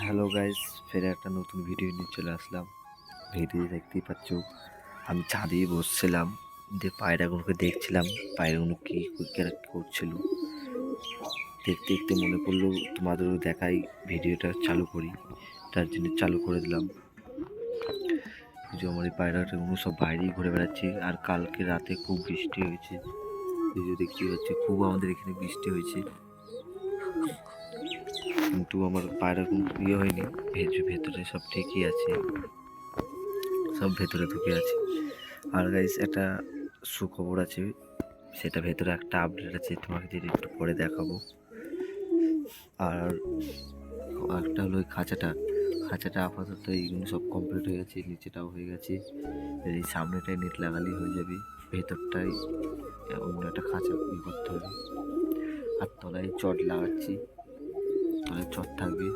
Hello guys, ফের একটা নতুন ভিডিও নিয়ে চলে আসলাম। ভিডিও দেখতেই পাচ্ছ, আমি ছাদেই বসছিলাম, দিয়ে পায়রাগুলোকে দেখছিলাম। পায়রাগুলো কি করছিল দেখতে দেখতে মনে পড়লো তোমাদেরও দেখাই, ভিডিওটা চালু করি। তার জন্য চালু করে দিলাম। যে আমার এই পায়রাটাগুলো সব বাইরেই ঘুরে বেড়াচ্ছে। আর কালকে রাতে খুব বৃষ্টি হয়েছে, এই যে দেখতে পাচ্ছি খুব আমাদের এখানে বৃষ্টি হয়েছে, কিন্তু আমার পায়রা কোনো ইয়ে হয়নি। ভেতরে সব ঠিকই আছে, সব ভেতরে ঢুকে আছে। আর গাইস একটা সুখবর আছে, সেটা ভেতরে একটা আপডেট আছে, তোমাকে যেটা একটু পরে দেখাবো। আর একটা হলো ওই খাঁচাটা আপাতত এইগুলো সব কমপ্লিট হয়ে গেছে, নিচেটাও হয়ে গেছে। এই সামনেটাই নেট লাগালেই হয়ে যাবে, ভেতরটাই অন্য একটা খাঁচা ইয়ে করতে হবে। আর তলায় চট লাগাচ্ছি, তলায় চট থাকবে।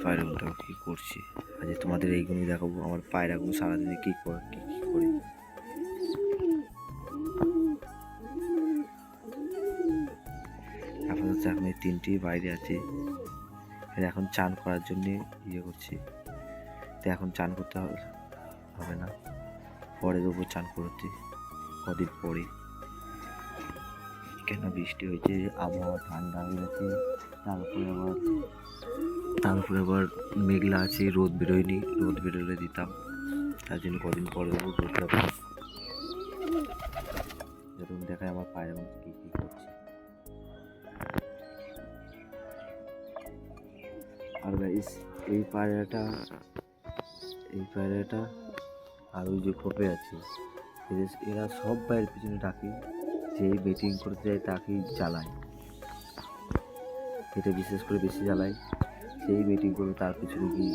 পায়রাগুলো কী করছি আজ তোমাদের এইগুলোই দেখাবো, আমার পায়রাগুলো সারাদিনে কী করে কী কী করে। আপাতত এখন এই তিনটি বাইরে আছে, এখন চান করার জন্য ইয়ে করছি। তো এখন চান করতে হবে না, পরে দেবো চান করতে কদিন পরে। কেন বৃষ্টি হয়েছে, আবহাওয়া ঠান্ডা হয়ে গেছে, তারপরে আবার মেঘলা আছে, রোদ বেরোয়নি। রোদ বেরোলে দিতাম, তার জন্য কদিন পরে দেবো। রোদটা যখন দেখায় আমার পায়ের মধ্যে কী কী করছে। আর গাইস এই পায়রাটা আর ওই যে খোপে আছে, এরা সব বাইরের পিছনে ডাকে, যেই মিটিং করতে যায় তাকেই জ্বালায়। এটা বিশেষ করে বেশি জ্বালায়, সেই মিটিং করে তার পিছনে গিয়ে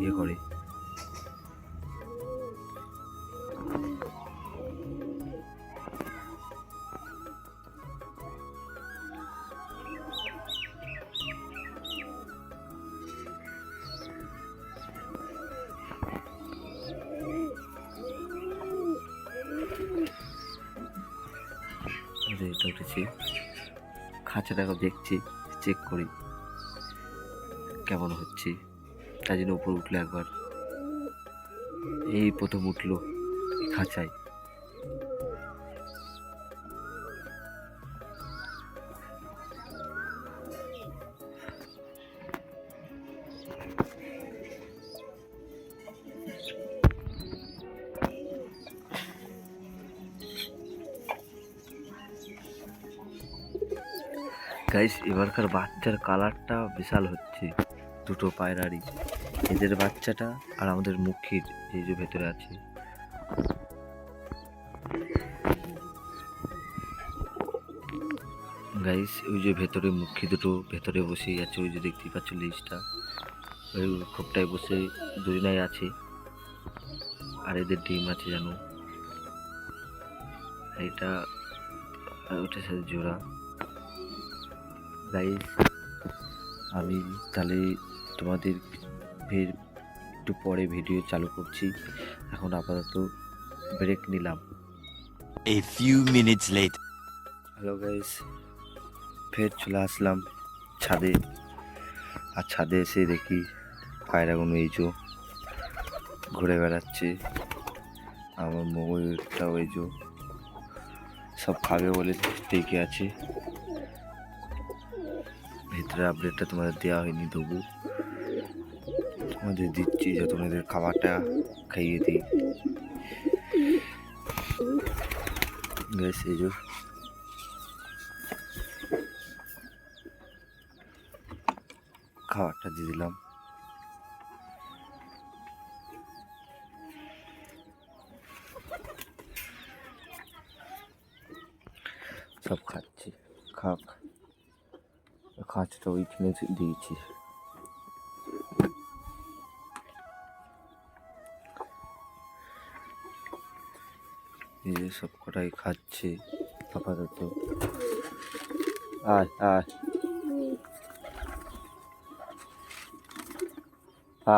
ইয়ে করে। এটা উঠেছে, খাঁচাটাকে দেখছি, চেক করি কেমন হচ্ছে। তার জন্য উপরে উঠলো একবার, এই প্রথম উঠলো খাঁচায়। গাইস এবারকার বাচ্চার কালারটা বিশাল হচ্ছে, দুটো পায়রারই, এদের বাচ্চাটা আর আমাদের মুখির এই যে ভেতরে আছে। গাইস ওই যে ভেতরে মুখী দুটো ভেতরে বসেই আছে, ওই যে দেখতেই পাচ্ছ লিস্টটা, ওই খোপটায় বসে দুজনাই আছে। আর এদের ডিম আছে জানো, এটা ওটার সাথে জোড়া। গাইস আমি তাহলে তোমাদের একটু পরে ভিডিও চালু করছি, এখন আপাতত ব্রেক নিলাম। A few minutes later. Hello guys, ফের চলে আসলাম ছাদে। আর ছাদে এসে দেখি পায়রাগুলো এই যে ঘুরে বেড়াচ্ছে, আমার ময়ূরটাও এই যে সব খাবে বলে ডেকে আছে। ভেতরে আপডেটটা তোমাদের দেওয়া হয়নি, তবু তোমাদের দিচ্ছি, যে তোমাদের খাবারটা খাইয়ে দিই। গ্যাস এই যে খাবারটা দিয়ে দিলাম, সব খাচ্ছে। খাক, খাঁচটা ওইখানে দিয়েছি। এই যে সব কটাই খাচ্ছে আপাতত। আয় আয়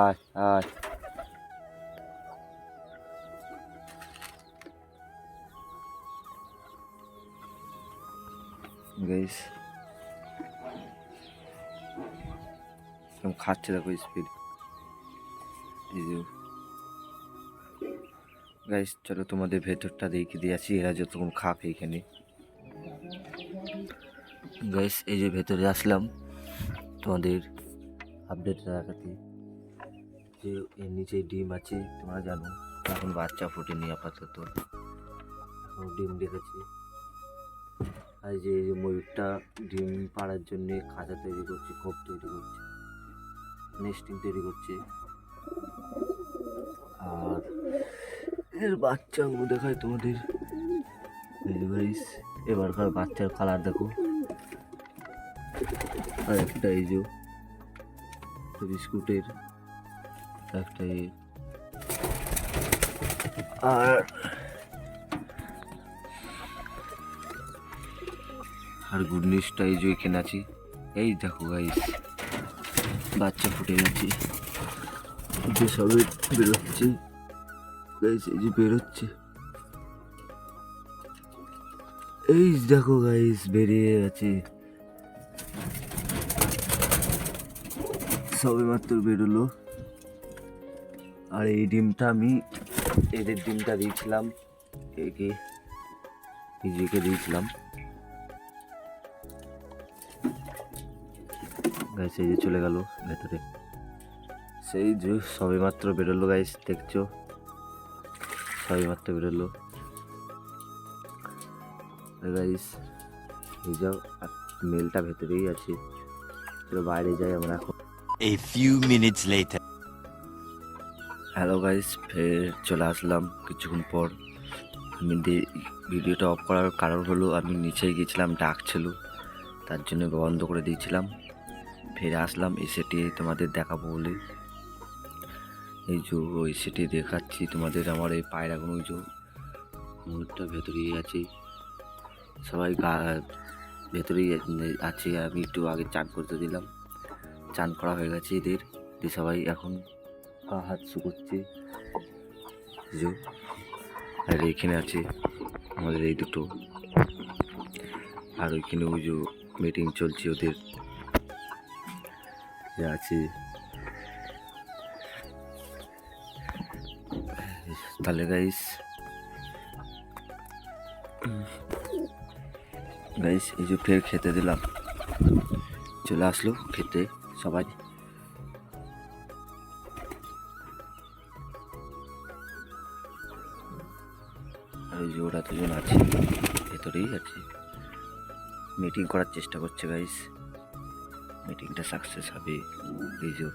আয় আয়, গাইস খাচ্ছে দেখো স্পিড। এই যে গাইস চলো তোমাদের ভেতরটা দেখিয়ে দিয়ে আসি, এরা যতক্ষণ খাক এইখানে। গাইস এই যে ভেতরে আসলাম তোমাদের আপডেট রাখাতে, যে এর নিচে ডিম আছে তোমরা জানো, এখন বাচ্চা ফোটেনি আপাতত, এখন ডিম রেখেছে। আর এই যে ময়ূরটা ডিম পাড়ার জন্য খাঁচা তৈরি করছে, খোপ তৈরি করছে, নেস্টিং তৈরি করছে। আর এর বাচ্চাগুলো দেখায় তোমাদের, গাইস এবারকার বাচ্চার কালার দেখো। আর একটা এই যে বিস্কুটের একটা আর গুড নিউজটা এই যে এখানে আছি। এই দেখো গাইস বাচ্চা ফুটে গেছে, যে সবে বেরোচ্ছে গাইস, এই যে বেরোচ্ছে, এই দেখো গাইস বেরিয়ে গেছে, সবে মাত্র বেরোলো। আর এই ডিমটা আমি এদের ডিমটা দিয়েছিলাম, একে নিজেকে দিয়েছিলাম। গাইস এই যে চলে গেল ভেতরে, সেই যে সবে মাত্র বেরোলো গাইস, দেখছো সবে মাত্র বেরোলো গাইস। এই যাও, মেলটা ভেতরেই আছে, চলো বাইরে যাই আমরা এখন। A few minutes later. Hello guys, ফের চলে আসলাম কিছুক্ষণ পর। আমি ভিডিওটা অফ করার কারণ হলো আমি নিচে গেছিলাম, ডাকছিল তার জন্য বন্ধ করে দিয়েছিলাম। ফিরে আসলাম এসেটি তোমাদের দেখাবো বলে। এই যে ওই সেটি দেখাচ্ছি তোমাদের, আমার এই পায়রাগুলো ওই যে মুহূর্তটা ভেতরেই আছে, সবাই ভেতরেই আছে। আমি একটু আগে চান করতে দিলাম, চান করা হয়ে গেছে এদের, যে সবাই এখন পা হাত শুকোচ্ছে। আর এইখানে আছে আমাদের এই দুটো, আর ওইখানে ওই যে মিটিং চলছে ওদের আছে। তাহলে গাইস এই যে ফের খেতে দিলাম, চলে আসলো খেতে সবাই। আর ওই যে ওরা দুজন আছে ভেতরেই আছে, মিটিং করার চেষ্টা করছে গাইস, মিটিংটা সাকসেস হবে। এই যে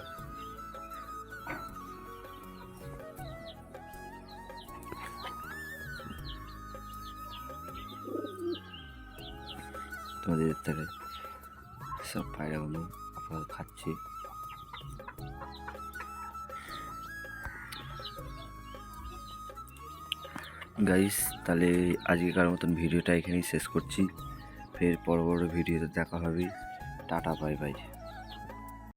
তোমাদের থেকে সব পায়রাগুলো আপাতত খাচ্ছে। গাইস তাহলে আজকেকার মতন ভিডিওটা এখানেই শেষ করছি, ফের পরবর্তী ভিডিওতে দেখা হবে। Tata bye bye.